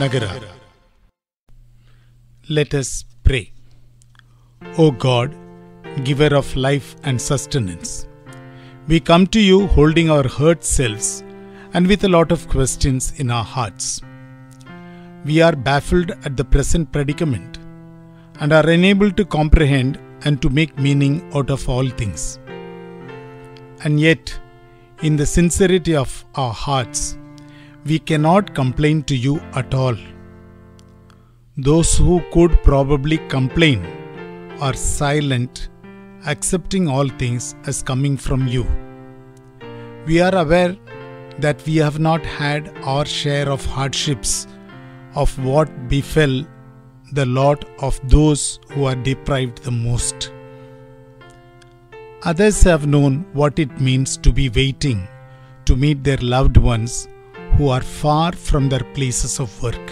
Nagara. Let us pray. O God, giver of life and sustenance, we come to you holding our hurt selves and with a lot of questions in our hearts. We are baffled at the present predicament and are unable to comprehend and to make meaning out of all things. And yet, in the sincerity of our hearts, we cannot complain to you at all. Those who could probably complain are silent, accepting all things as coming from you. We are aware that we have not had our share of hardships of what befell the lot of those who are deprived the most. Others have known what it means to be waiting to meet their loved ones who are far from their places of work.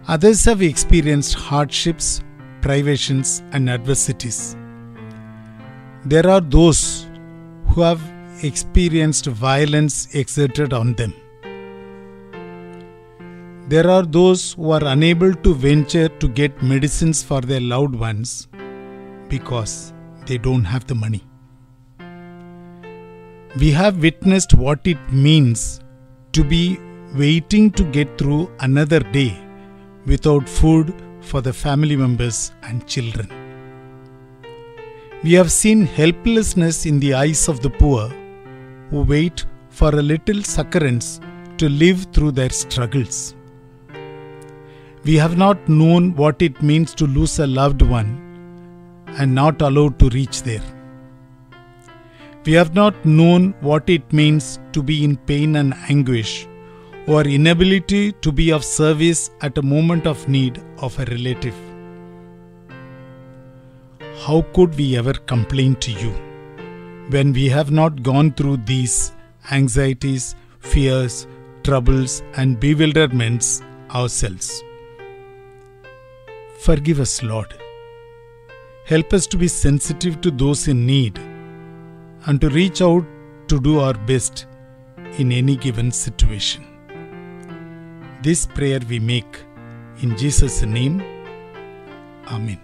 Others have experienced hardships, privations, and adversities. There are those who have experienced violence exerted on them. There are those who are unable to venture to get medicines for their loved ones because they don't have the money. We have witnessed what it means to be waiting to get through another day without food for the family members and children. We have seen helplessness in the eyes of the poor who wait for a little succurrence to live through their struggles. We have not known what it means to lose a loved one and not allowed to reach there. We have not known what it means to be in pain and anguish or inability to be of service at a moment of need of a relative. How could we ever complain to you when we have not gone through these anxieties, fears, troubles, and bewilderments ourselves? Forgive us, Lord. Help us to be sensitive to those in need and to reach out to do our best in any given situation. This prayer we make in Jesus' name. Amen.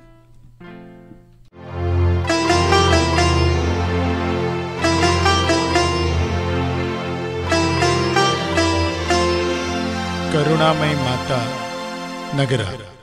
करुणामय माता नगरा।